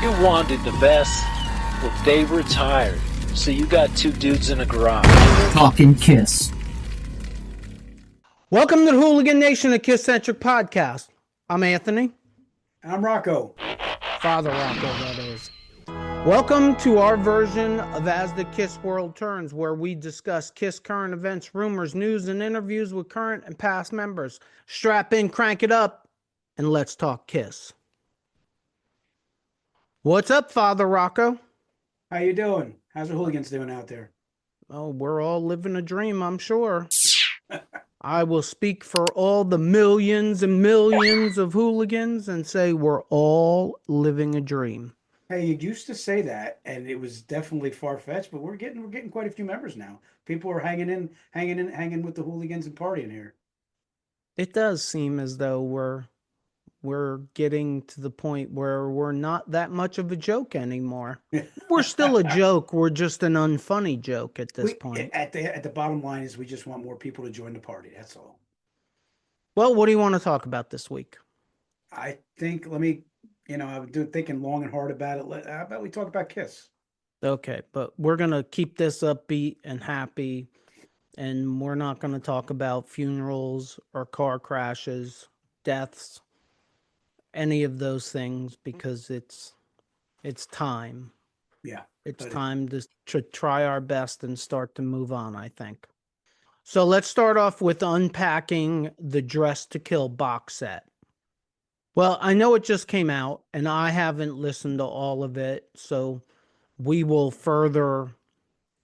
You wanted the best, well, they retired. So you got two dudes in a garage. Talking KISS. Welcome to the Hooligan Nation, a KISS-Centric Podcast. I'm Anthony. And I'm Rocco. Father Rocco, that is. Welcome to our version of As the KISS World Turns, where we discuss KISS current events, rumors, news, and interviews with current and past members. Strap in, crank it up, and let's talk KISS. What's up, Father Rocco? How you doing? How's the hooligans doing out there? Oh, we're all living a dream, I'm sure. I will speak for all the millions and millions of hooligans and say we're all living a dream. Hey, you used to say that, and it was definitely far-fetched, but we're getting quite a few members now. People are hanging with the hooligans and partying here. It does seem as though we're getting to the point where we're not that much of a joke anymore. We're still a joke. We're just an unfunny joke at this point. At the bottom line is we just want more people to join the party. That's all. Well, what do you want to talk about this week? I think, I've been thinking long and hard about it. How about we talk about KISS? Okay, but we're going to keep this upbeat and happy, and we're not going to talk about funerals or car crashes, deaths, any of those things, because it's time. Yeah. It's time to try our best and start to move on, I think. So let's start off with unpacking the Dress to Kill box set. Well, I know it just came out, and I haven't listened to all of it, so we will further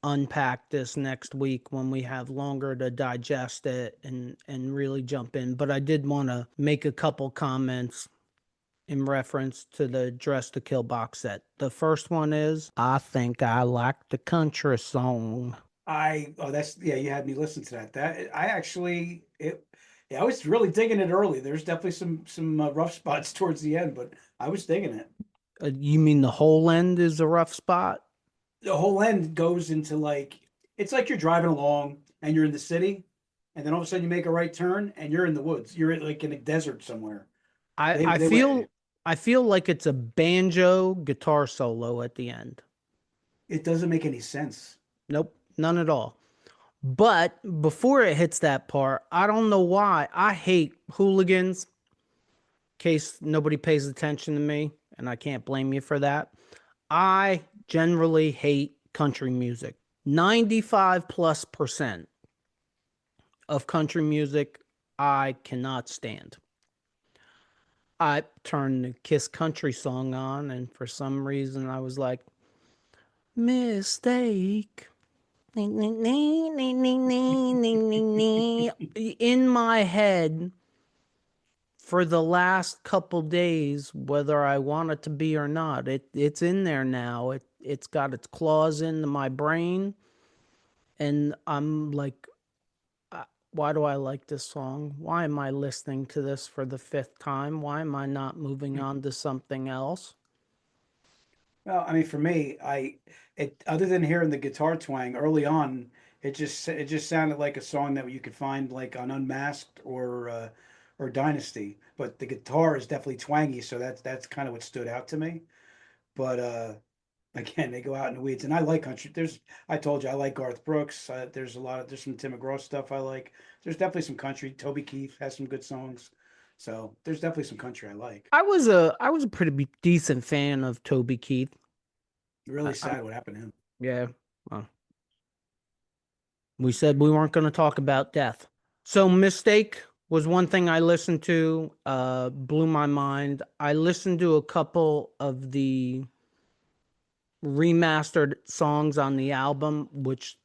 unpack this next week when we have longer to digest it and really jump in. But I did want to make a couple comments in reference to the Dress to Kill box set. The first one is, I think I like the country song. You had me listen to that. I was really digging it early. There's definitely some rough spots towards the end, but I was digging it. You mean the whole end is a rough spot? The whole end goes into it's like you're driving along and you're in the city, and then all of a sudden you make a right turn and you're in the woods. You're in a desert somewhere. I feel like it's a banjo guitar solo at the end. It doesn't make any sense. Nope, none at all. But before it hits that part, I don't know why. I hate hooligans. In case nobody pays attention to me, and I can't blame you for that. I generally hate country music. 95+% of country music I cannot stand. I turned the KISS country song on, and for some reason I was like, mistake. In my head for the last couple days, whether I want it to be or not. It's in there now. It's got its claws into my brain, and I'm like, why do I like this song? Why am I listening to this for the 5th time? Why am I not moving on to something else? Well, I mean, for me, other than hearing the guitar twang early on, it just sounded like a song that you could find on Unmasked or Dynasty. But the guitar is definitely twangy, so that's kind of what stood out to me. But again, they go out in the weeds, and I like country. I told you I like Garth Brooks. There's some Tim McGraw stuff I like. There's definitely some country. Toby Keith has some good songs. So there's definitely some country I like. I was a pretty decent fan of Toby Keith. Really sad what happened to him. Yeah. Well, we said we weren't going to talk about death. So Mistake was one thing I listened to, blew my mind. I listened to a couple of the remastered songs on the album, which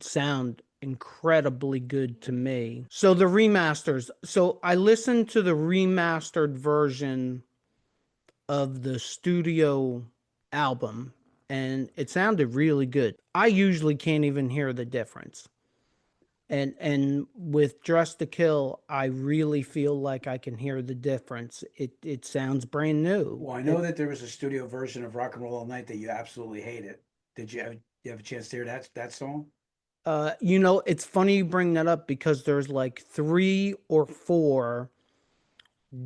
sound incredibly good to me. So the remasters. So I listened to the remastered version of the studio album, and it sounded really good. I usually can't even hear the difference. And with Dress to Kill, I really feel like I can hear the difference. It sounds brand new. Well, I know that there was a studio version of Rock and Roll All Night that you absolutely hated. Did you have a chance to hear that song? It's funny you bring that up because there's 3 or 4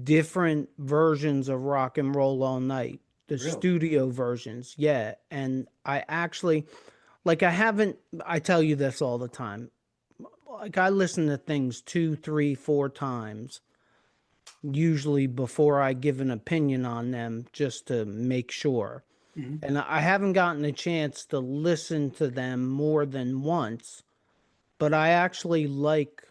different versions of Rock and Roll All Night. the Really? studio versions. Yeah. And I actually, like, I tell you this all the time. Like, I listen to things 2, 3, 4 times, usually before I give an opinion on them, just to make sure. Mhm. And I haven't gotten a chance to listen to them more than once, but I actually like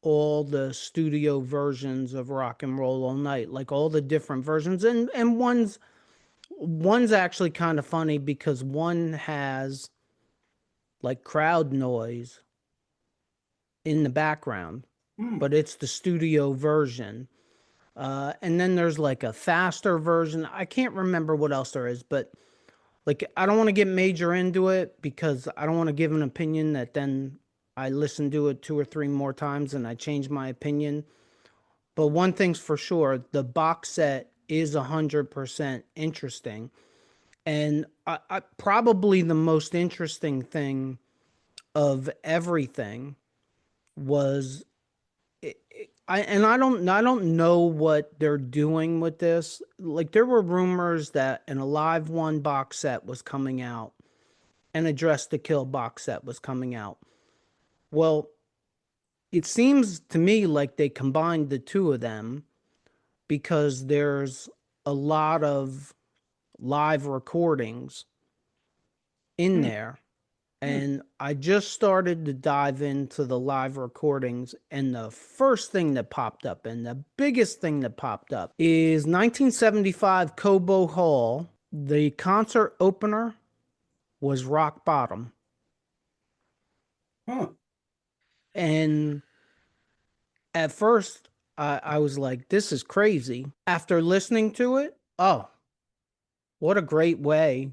all the studio versions of Rock and Roll All Night, like all the different versions. And one's actually kind of funny because one has like crowd noise in the background, Hmm. but it's the studio version. And then there's like a faster version. I can't remember what else there is, but like I don't want to get major into it because I don't want to give an opinion that then I listen to it 2 or 3 more times and I change my opinion. But one thing's for sure, the box set is 100% interesting. And I probably the most interesting thing of everything was I don't know what they're doing with this. Like there were rumors that an Alive One box set was coming out and a Dress to Kill box set was coming out. Well, it seems to me like they combined the two of them because there's a lot of live recordings in Hmm. there. And I just started to dive into the live recordings, and the first thing that popped up, and the biggest thing that popped up, is 1975 Cobo Hall. The concert opener was Rock Bottom. Huh. And at first, I was like, this is crazy. After listening to it, oh, what a great way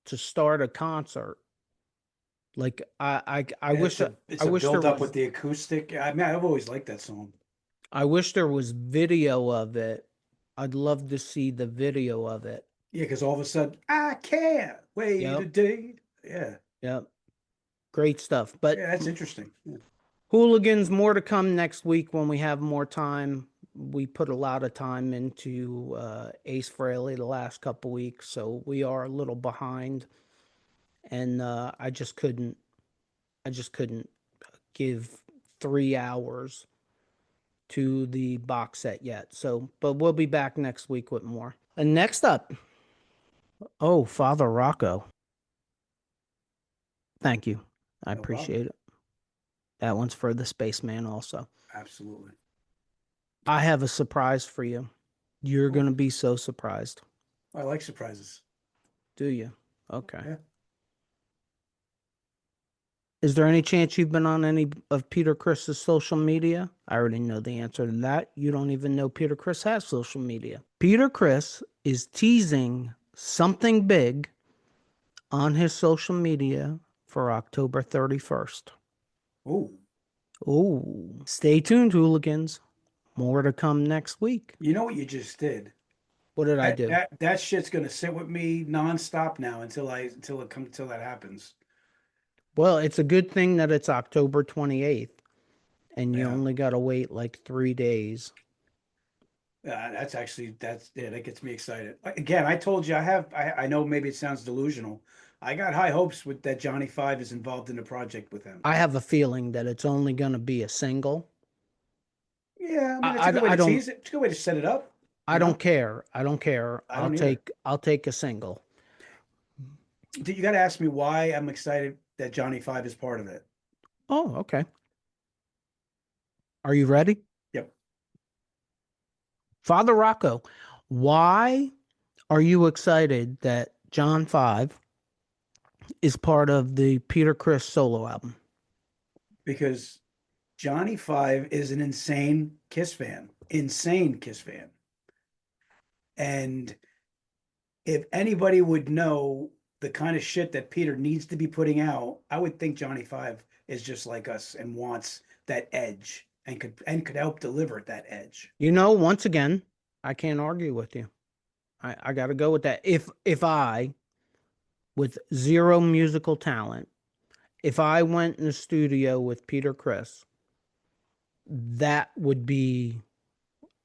to start a concert. Like I Yeah, wish it's I a wish there build up was with the acoustic. I mean, I've always liked that song. I wish there was video of it. I'd love to see the video of it. Yeah, because all of a sudden, I can't wait a Yep. day. Yeah, Yep. Great stuff. But yeah, that's interesting. Yeah. Hooligans, more to come next week when we have more time. We put a lot of time into Ace Frehley the last couple weeks, so we are a little behind. And I just couldn't give 3 hours to the box set yet. So, but we'll be back next week with more. And next up, oh, Father Rocco. Thank you. I No problem. appreciate it. That one's for the spaceman also. Absolutely. I have a surprise for you. You're going to be so surprised. I like surprises. Do you? Okay. Yeah. Is there any chance you've been on any of Peter Chris's social media? I already know the answer to that. You don't even know Peter Chris has social media. Peter Chris is teasing something big on his social media for October 31st. Oh, Oh, stay tuned, hooligans. More to come next week. you know what you just did? What did I That do? that shit's gonna sit with me nonstop now until that happens. Well, it's a good thing that it's October 28th and you Yeah. only got to wait like 3 days. That gets me excited. Again, I told you I know maybe it sounds delusional. I got high hopes with that Johnny Five is involved in the project with him. I have a feeling that it's only going to be a single. Yeah, I mean it's a good way I to don't tease it. It's a good way to set it up. I don't care. I don't care. I don't either. I'll take a single. You got to ask me why I'm excited that Johnny Five is part of it. Oh, okay. Are you ready? Yep. Father Rocco, why are you excited that John 5 is part of the Peter Criss solo album? Because Johnny Five is an insane Kiss fan. Insane Kiss fan. And if anybody would know the kind of shit that Peter needs to be putting out, I would think Johnny Five is just like us and wants that edge and could help deliver that edge. You know, once again, I can't argue with you. I got to go with that. If I, with zero musical talent, if I went in the studio with Peter Criss, that would be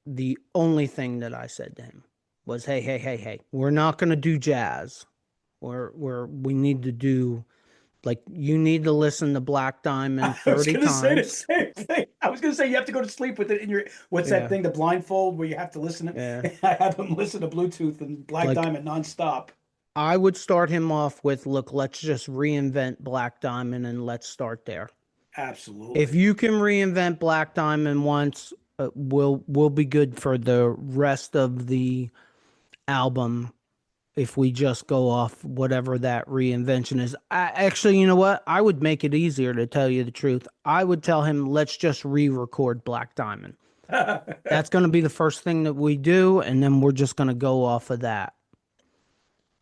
the only thing that I said to him was, hey, we're not going to do jazz. We need to do, like, you need to listen to Black Diamond 30 times. I was going to say the same thing. I was going to say you have to go to sleep with it in your, what's that thing, the blindfold where you have to listen to, I have him listen to Bluetooth and Black Diamond nonstop. I would start him off with, look, let's just reinvent Black Diamond and let's start there. Absolutely. If you can reinvent Black Diamond once, we'll be good for the rest of the album. If we just go off whatever that reinvention is. Actually, you know what? I would make it easier, to tell you the truth. I would tell him, let's just re-record Black Diamond. That's going to be the first thing that we do, and then we're just going to go off of that.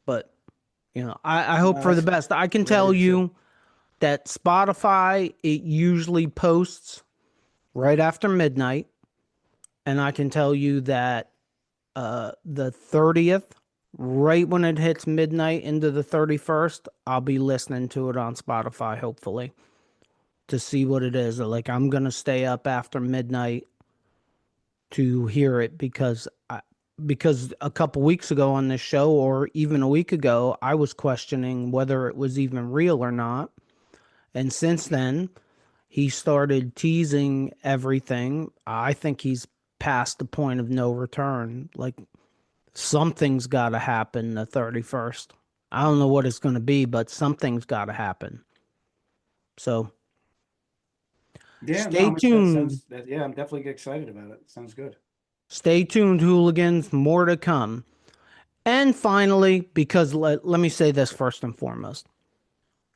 But, you know, I hope for the best. I can tell you that Spotify, it usually posts right after midnight. And I can tell you that the 30th, right when it hits midnight into the 31st, I'll be listening to it on Spotify, hopefully, to see what it is. Like, I'm going to stay up after midnight to hear it because a couple weeks ago on this show, or even a week ago, I was questioning whether it was even real or not. And since then, he started teasing everything. I think he's past the point of no return. Like, something's got to happen the 31st. I don't know what it's going to be, but something's got to happen. So, stay tuned. I'm definitely excited about it. Sounds good. Stay tuned, hooligans. More to come. And finally, because let me say this first and foremost.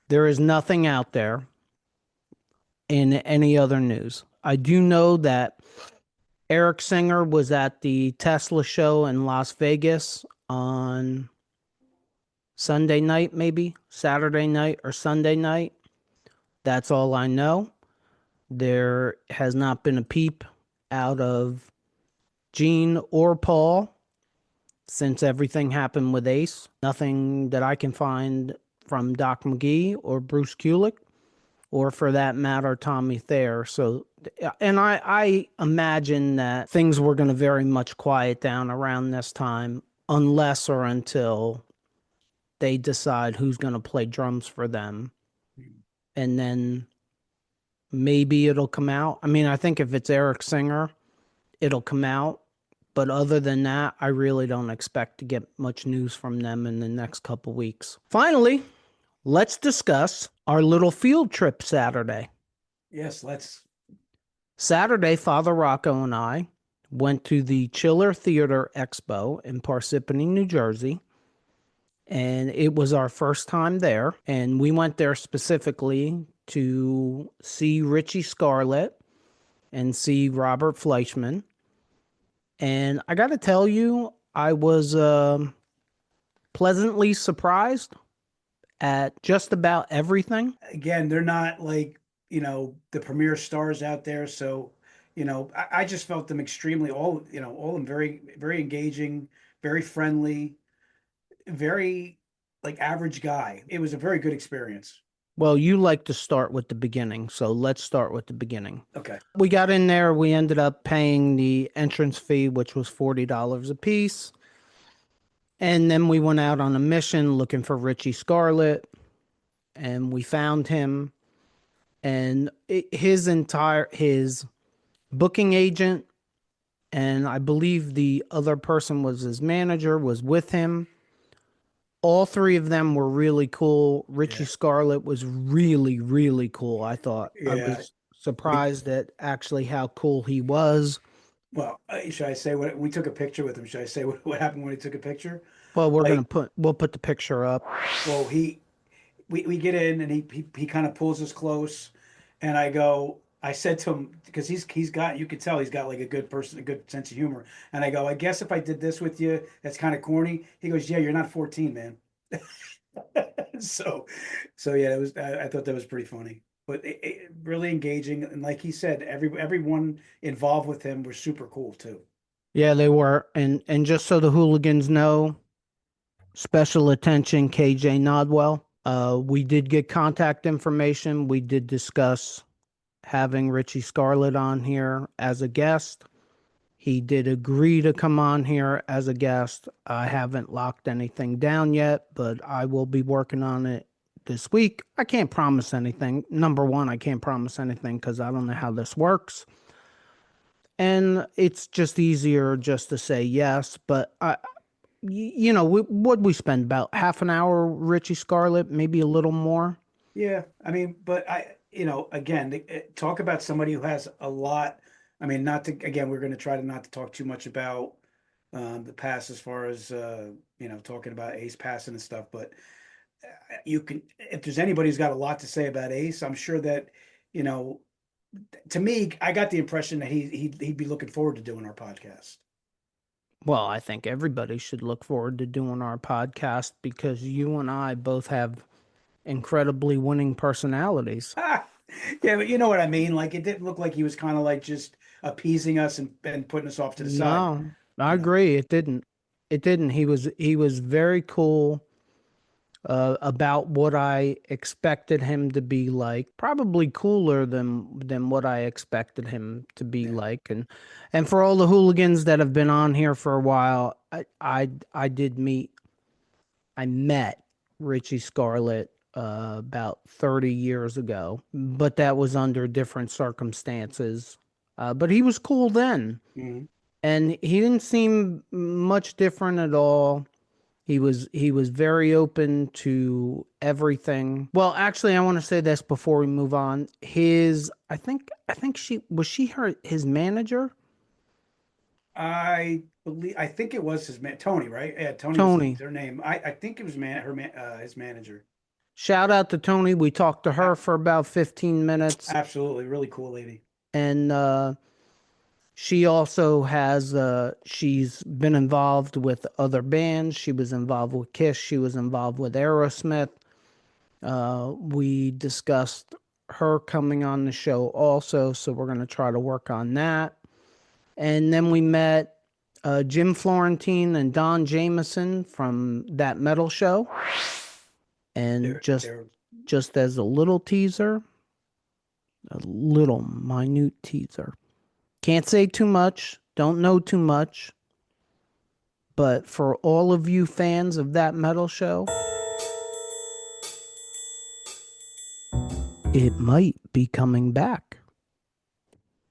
There is nothing out there in any other news. I do know that Eric Singer was at the Tesla show in Las Vegas on Sunday night, maybe Saturday night or Sunday night. That's all I know. There has not been a peep out of Gene or Paul since everything happened with Ace. Nothing that I can find from Doc McGee or Bruce Kulick, or for that matter, Tommy Thayer. So, and I imagine that things were going to very much quiet down around this time, unless or until they decide who's going to play drums for them. And then maybe it'll come out. I mean, I think if it's Eric Singer, it'll come out. But other than that, I really don't expect to get much news from them in the next couple weeks. Finally, let's discuss our little field trip Saturday. Yes, let's. Saturday, Father Rocco and I went to the Chiller Theatre Expo in Parsippany, New Jersey. And it was our first time there. And we went there specifically to see Richie Scarlet and see Robert Fleischman. And I got to tell you, I was pleasantly surprised at just about everything. Again, they're not like, the premier stars out there. So, I just felt them extremely, all of them very, very engaging, very friendly, very like average guy. It was a very good experience. Well, you like to start with the beginning, so let's start with the beginning. Okay. We got in there. We ended up paying the entrance fee, which was $40 a piece. And then we went out on a mission looking for Richie Scarlet, and we found him. And his booking agent, and I believe the other person was his manager, was with him. All three of them were really cool. Richie Scarlet was really, really cool, I thought. Yeah. I was surprised at actually how cool he was. Well, should I say what we took a picture with him? Should I say what happened when he took a picture? Well, we'll put the picture up. Well, we get in and he kind of pulls us close, and I said to him, because he's got, you could tell he's got like a good sense of humor. And I go, I guess if I did this with you, that's kind of corny. He goes, yeah, you're not 14, man. so yeah, I thought that was pretty funny, but it really engaging. And like he said, everyone involved with him were super cool too. Yeah, they were. And just so the hooligans know, special attention, KJ Nodwell. We did get contact information. We did discuss having Richie Scarlet on here as a guest. He did agree to come on here as a guest. I haven't locked anything down yet, but I will be working on it this week. I can't promise anything. Number one, I can't promise anything because I don't know how this works. And it's just easier just to say yes. But, we spend about half an hour, Richie Scarlet, maybe a little more. Yeah. I mean, but again, talk about somebody who has a lot. I mean, we're going to try not to talk too much about the past as far as, talking about Ace passing and stuff. But if there's anybody who's got a lot to say about Ace, I'm sure that, to me, I got the impression that he'd be looking forward to doing our podcast. Well, I think everybody should look forward to doing our podcast because you and I both have incredibly winning personalities. Yeah, but you know what I mean? Like, it didn't look like he was kind of like just appeasing us and putting us off to the side. No, I agree. It didn't. He was very cool about what I expected him to be like. Probably cooler than what I expected him to be like. And for all the hooligans that have been on here for a while, I met Richie Scarlet about 30 years ago, but that was under different circumstances. But he was cool then. Mm-hmm. And he didn't seem much different at all. He was very open to everything. Well, actually, I want to say this before we move on. I think his manager? I think it was his Tony, right? Yeah, Tony. Tony. Was her name. I think it was his manager. Shout out to Tony. We talked to her for about 15 minutes. Absolutely. Really cool lady. And she also has, she's been involved with other bands. She was involved with KISS. She was involved with Aerosmith. We discussed her coming on the show also, so we're going to try to work on that. And then we met Jim Florentine and Don Jamieson from That Metal Show. And just as a little teaser, a little minute teaser. Can't say too much, don't know too much, but for all of you fans of That Metal Show, it might be coming back.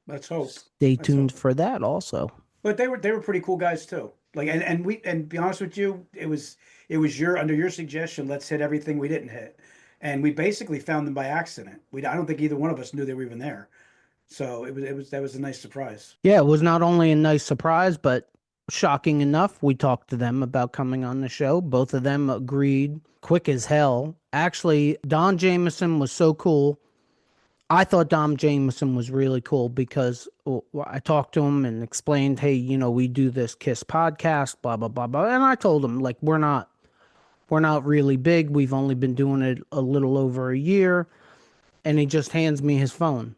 Let's hope. Stay tuned for that also. But they were pretty cool guys too. Like, and be honest with you, it was under your suggestion, let's hit everything we didn't hit. And we basically found them by accident. I don't think either one of us knew they were even there. So that was a nice surprise. Yeah, it was not only a nice surprise, but shocking enough, we talked to them about coming on the show. Both of them agreed quick as hell. Actually, Don Jamieson was so cool. I thought Don Jamieson was really cool because I talked to him and explained, hey, we do this KISS podcast, blah, blah, blah, blah. And I told him, like, we're not really big. We've only been doing it a little over a year. And he just hands me his phone.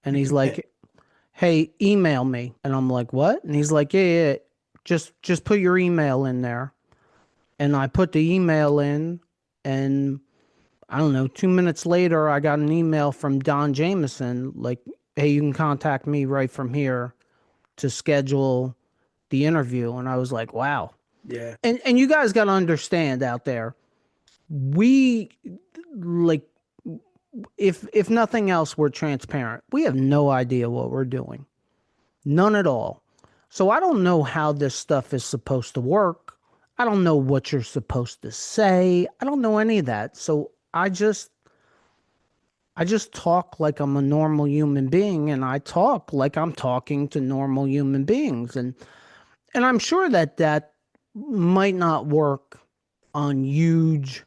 And he's like, hey, email me. And I'm like, what? And he's like, yeah. Just put your email in there. And I put the email in, and I don't know, 2 minutes later, I got an email from Don Jamieson, like, hey, you can contact me right from here to schedule the interview. And I was like, wow. Yeah. And you guys got to understand out there, we, like, if nothing else, we're transparent. We have no idea what we're doing. None at all. So I don't know how this stuff is supposed to work. I don't know what you're supposed to say. I don't know any of that. So I just talk like I'm a normal human being, and I talk like I'm talking to normal human beings. And I'm sure that might not work on huge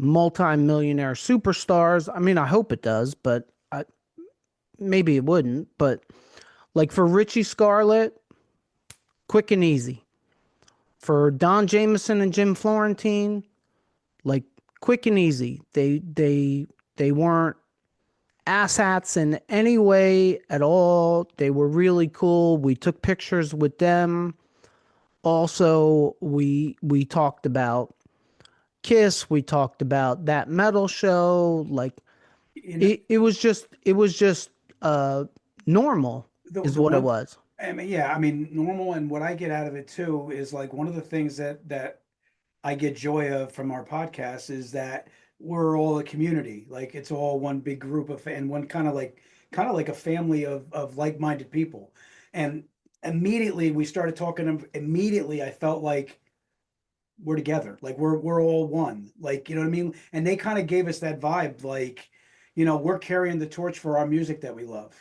multi-millionaire superstars. I mean, I hope it does, but maybe it wouldn't. But like for Richie Scarlet, quick and easy. For Don Jamieson and Jim Florentine, like quick and easy. They weren't asshats in any way at all. They were really cool. We took pictures with them. Also, we talked about KISS. We talked about That Metal Show. Like, it was just normal is what it was. I mean, yeah, I mean, normal, and what I get out of it too is like one of the things that I get joy of from our podcast is that we're all a community. Like it's all one big group of and one kind of like a family of like-minded people. And immediately we started talking. Immediately I felt like we're together. Like we're all one. Like you know what I mean. And they kind of gave us that vibe. Like we're carrying the torch for our music that we love.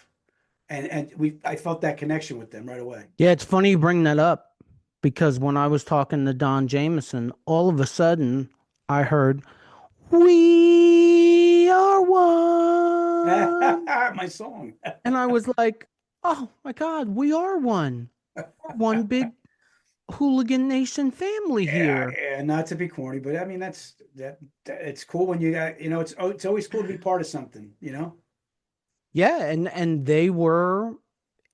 And I felt that connection with them right away. Yeah, it's funny you bring that up because when I was talking to Don Jamieson, all of a sudden I heard, "We are one." My song. And I was like, "Oh my God, we are one. We're one big Hooligan Nation family Yeah, here." yeah, not to be corny, but I mean that it's cool when you got it's always cool to be part of something. Yeah, and they were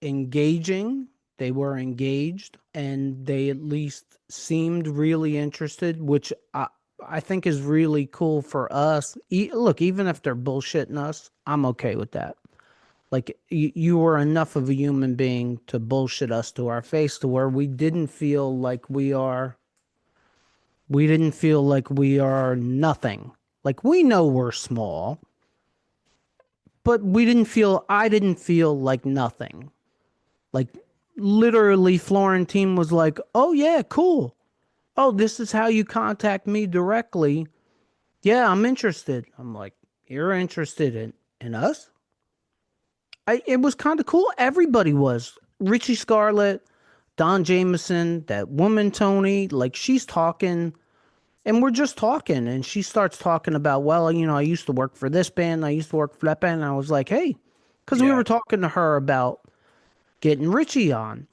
engaging. They were engaged, and they at least seemed really interested, which I think is really cool for us. Look, even if they're bullshitting us, I'm okay with that. Like you were enough of a human being to bullshit us to our face to where we didn't feel like we didn't feel like we are nothing. Like we know we're small, but I didn't feel like nothing. Like literally Florentine was like, "Oh yeah, cool. Oh, this is how you contact me directly. Yeah, I'm interested." I'm like, "You're interested in us?" It was kind of cool. Everybody was. Richie Scarlet, Don Jamieson, that woman Tony, like she's talking and we're just talking and she starts talking about, well, I used to work for this band, I used to work for that band. And I was like, "Hey," because we Yeah. were talking to her about getting Richie on.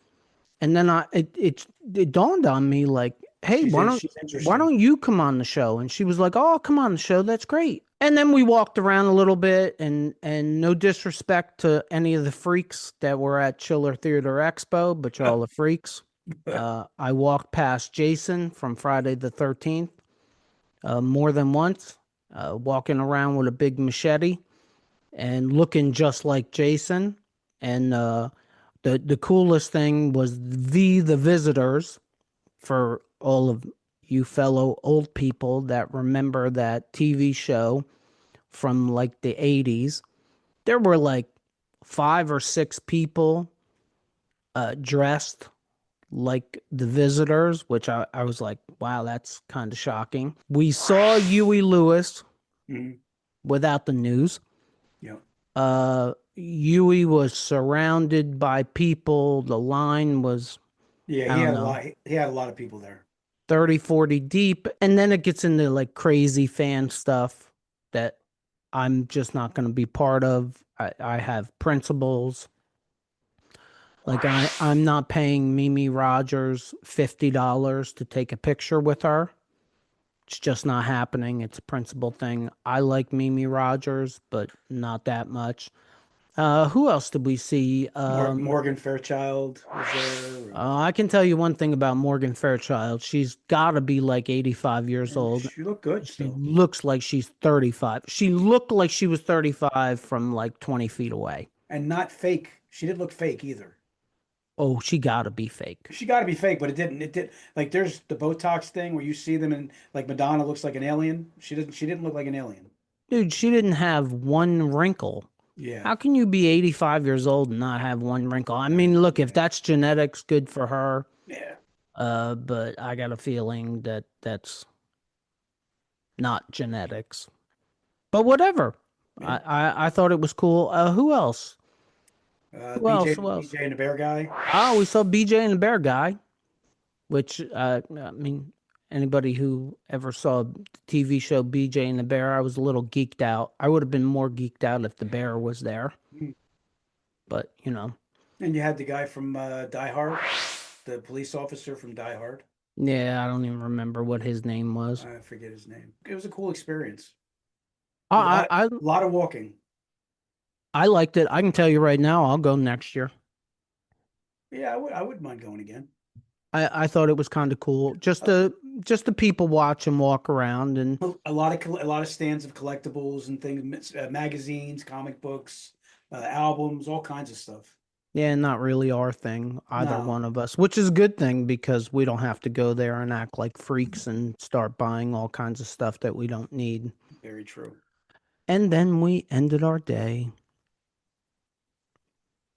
And then it dawned on me like, "Hey, She's why interesting. don't you come on the show?" And she was like, "Oh, I'll come on the show. That's great." And then we walked around a little bit and no disrespect to any of the freaks that were at Chiller Theatre Expo, but y'all are freaks. I walked past Jason from Friday the 13th more than once, walking around with a big machete and looking just like Jason. And the coolest thing was the visitors, for all of you fellow old people that remember that TV show from like the 80s. There were like 5 or 6 people dressed like the visitors, which I was like, wow, that's kind of shocking. We saw Huey Lewis Mhm. without the news. Yeah. Huey was surrounded by people. The line was, Yeah, I he don't had a know, lot. He had a lot of people there. 30, 40 deep. And then it gets into like crazy fan stuff that I'm just not going to be part of. I have principles. Like I'm not paying Mimi Rogers $50 to take a picture with her. It's just not happening. It's a principle thing. I like Mimi Rogers, but not that much. Who else did we see? Morgan Fairchild was there. I can tell you one thing about Morgan Fairchild. She's got to be like 85 years And old. she looked good She still, looks like she's 35. She looked like she was 35 from like 20 feet away. and not fake. She didn't look fake either. Oh, she got to be fake. She got to be fake, but it didn't. It did. Like there's the Botox thing where you see them and like Madonna looks like an alien. She didn't. She didn't look like an alien. Dude, she didn't have one wrinkle. Yeah. How can you be 85 years old and not have one wrinkle? I mean, look, if that's genetics, good for her. Yeah. But I got a feeling that that's not genetics. But whatever. Yeah. I thought it was cool. Who else? Who else? BJ, Who else? BJ and the Bear Guy. Oh, we saw BJ and the Bear Guy, which I mean, anybody who ever saw the TV show BJ and the Bear, I was a little geeked out. I would have been more geeked out if the bear was there. Mhm. But And you had the guy from Die Hard, the police officer from Die Hard. yeah, I don't even remember what his name was. I forget his name. It was a cool experience. I I A lot of walking. I liked it. I can tell you right now, I'll go next year. Yeah, I wouldn't mind going again. I thought it was kind of cool, just to people watch and walk around and A lot of stands of collectibles and things, magazines, comic books, albums, all kinds of stuff. Yeah, not really our thing, either No, one of us, which is a good thing because we don't have to go there and act like freaks and start buying all kinds of stuff that we don't need. very true. And then we ended our day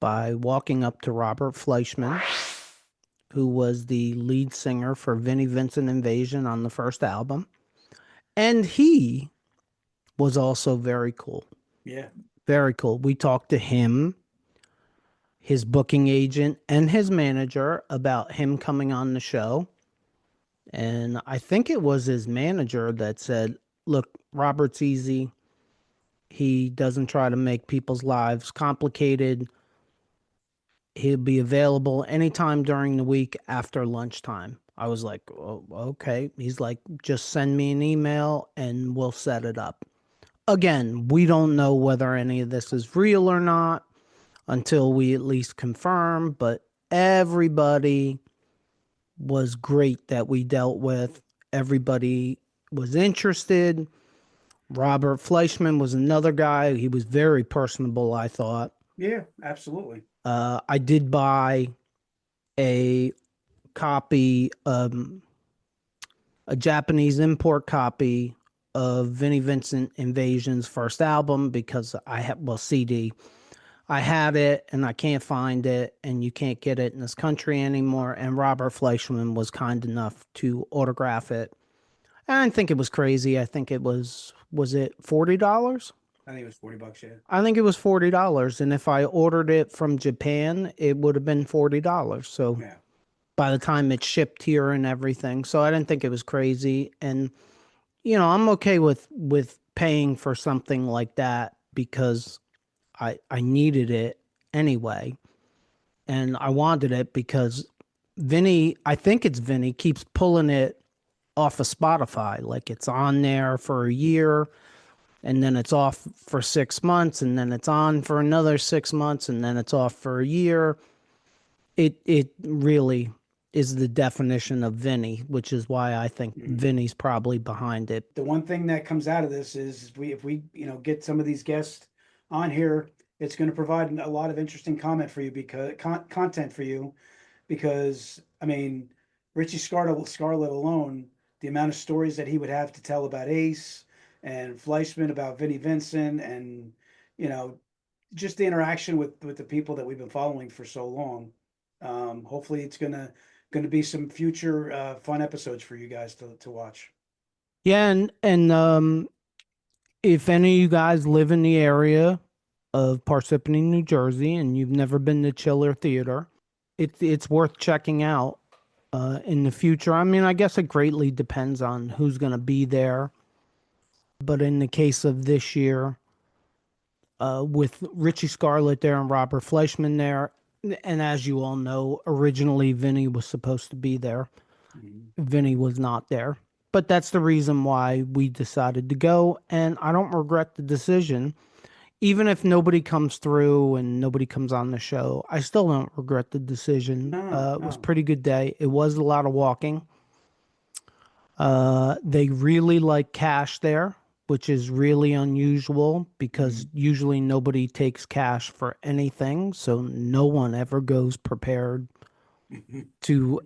by walking up to Robert Fleischman, who was the lead singer for Vinnie Vincent Invasion on the first album. And he was also very cool. Yeah. Very cool. We talked to him, his booking agent, and his manager about him coming on the show. And I think it was his manager that said, look, Robert's easy. He doesn't try to make people's lives complicated. He'll be available anytime during the week after lunchtime. I was like, oh, okay. He's like, just send me an email and we'll set it up. Again, we don't know whether any of this is real or not until we at least confirm, but everybody was great that we dealt with. Everybody was interested. Robert Fleischman was another guy. He was very personable, I thought. Yeah, absolutely. I did buy a copy, a Japanese import copy of Vinnie Vincent Invasion's first album because I had, well, CD. I had it and I can't find it and you can't get it in this country anymore. And Robert Fleischman was kind enough to autograph it. And I think it was crazy. I think it was it $40? I think it was $40, yeah. I think it was $40. And if I ordered it from Japan, it would have been $40. So Yeah. by the time it shipped here and everything. So I didn't think it was crazy. And, you know, I'm okay with paying for something like that because I needed it anyway. And I wanted it because Vinny, I think it's Vinny, keeps pulling it off of Spotify. Like it's on there for a year and then it's off for 6 months and then it's on for another 6 months and then it's off for a year. It really is the definition of Vinny, which is why I think Vinny's probably behind it. The one thing that comes out of this is if we get some of these guests on here, it's going to provide a lot of interesting content for you because I mean, Richie Scarlet alone, the amount of stories that he would have to tell about Ace and Fleischman, about Vinnie Vincent, and just the interaction with the people that we've been following for so long. Hopefully it's gonna be some future fun episodes for you guys to watch. Yeah, and if any of you guys live in the area of Parsippany, New Jersey, and you've never been to Chiller Theatre, it's worth checking out in the future. I mean, I guess it greatly depends on who's going to be there. But in the case of this year, with Richie Scarlet there and Robert Fleischman there, and as you all know, originally Vinny was supposed to be there. Vinny was not there. But that's the reason why we decided to go, and I don't regret the decision. Even if nobody comes through and nobody comes on the show, I still don't regret the decision. It was a pretty good day. It was a lot of walking. They really like cash there, which is really unusual because usually nobody takes cash for anything. So no one ever goes prepared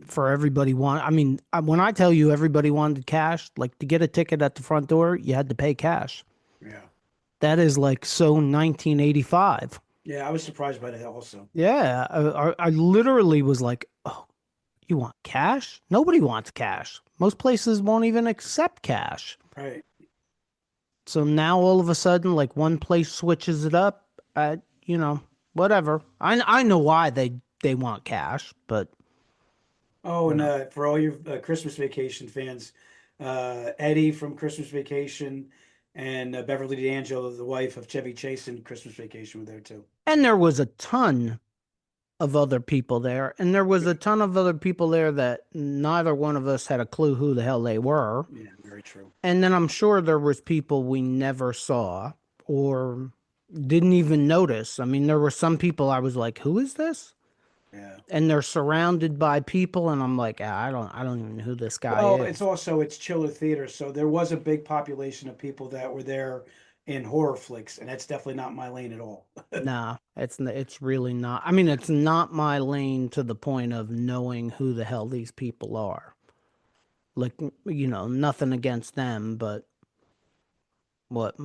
for everybody I mean, when I tell you everybody wanted cash, like to get a ticket at the front door, you had to pay cash. Yeah. That is like so 1985. Yeah, I was surprised by that also. Yeah, I literally was like, oh, you want cash? Nobody wants cash. Most places won't even accept cash. Right. So now all of a sudden, like one place switches it up. Whatever. I know why they want cash, but. Oh, and for all your Christmas Vacation fans, Eddie from Christmas Vacation and Beverly D'Angelo, the wife of Chevy Chase in Christmas Vacation, were there too. And there was a ton of other people there. And there was a ton of other people there that neither one of us had a clue who the hell they were. Yeah, very true. And then I'm sure there was people we never saw or didn't even notice. I mean, there were some people I was like, who is this? Yeah. And they're surrounded by people, and I'm like, I don't even know who this guy is. Well, it's Chiller Theater, so there was a big population of people that were there in horror flicks, and that's definitely not my lane at all. Nah, it's really not. I mean, it's not my lane to the point of knowing who the hell these people are. Like, nothing against them, but what,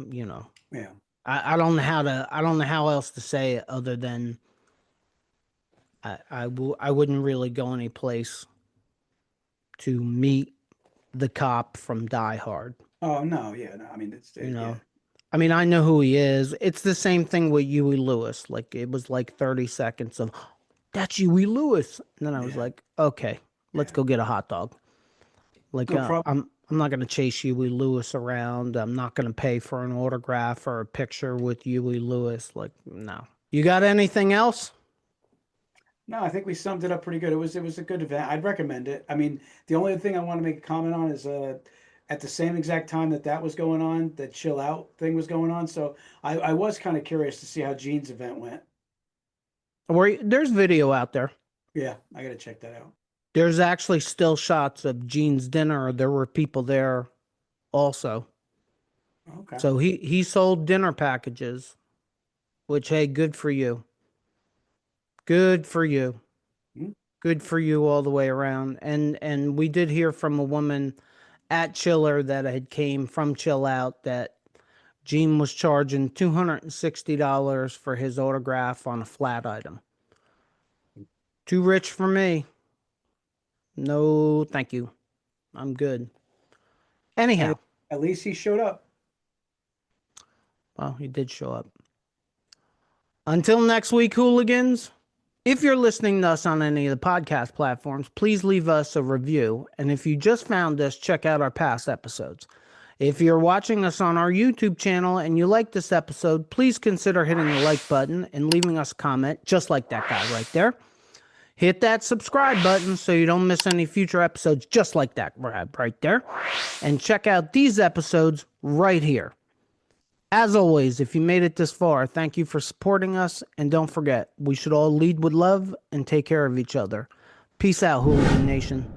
Yeah. I don't know how else to say it other than I wouldn't really go any place to meet the cop from Die Hard. Oh no, yeah, no. I mean, yeah. I mean, I know who he is. It's the same thing with Huey Lewis. Like, it was like 30 seconds of, that's Huey Lewis. And then I was like, okay, let's go get a hot dog. Like, No problem. I'm not going to chase Huey Lewis around. I'm not going to pay for an autograph or a picture with Huey Lewis. Like, no. You got anything else? No, I think we summed it up pretty good. It was a good event. I'd recommend it. I mean, the only thing I want to make a comment on is at the same exact time that was going on, the Chill Out thing was going on. So I was kind of curious to see how Gene's event went. There's video out there. Yeah, I got to check that out. There's actually still shots of Gene's dinner. There were people there also. Okay. So he sold dinner packages, which, hey, good for you. Good for you. Mm-hmm. Good for you all the way around. And we did hear from a woman at Chiller that had came from Chill Out that Gene was charging $260 for his autograph on a flat item. Too rich for me. No, thank you. I'm good. Anyhow. At least he showed up. Well, he did show up. Until next week, hooligans. If you're listening to us on any of the podcast platforms, please leave us a review. And if you just found us, check out our past episodes. If you're watching us on our YouTube channel and you like this episode, please consider hitting the like button and leaving us a comment, just like that guy right there. Hit that subscribe button so you don't miss any future episodes, just like that right there. And check out these episodes right here. As always, if you made it this far, thank you for supporting us. And don't forget, we should all lead with love and take care of each other. Peace out, Hooligan Nation.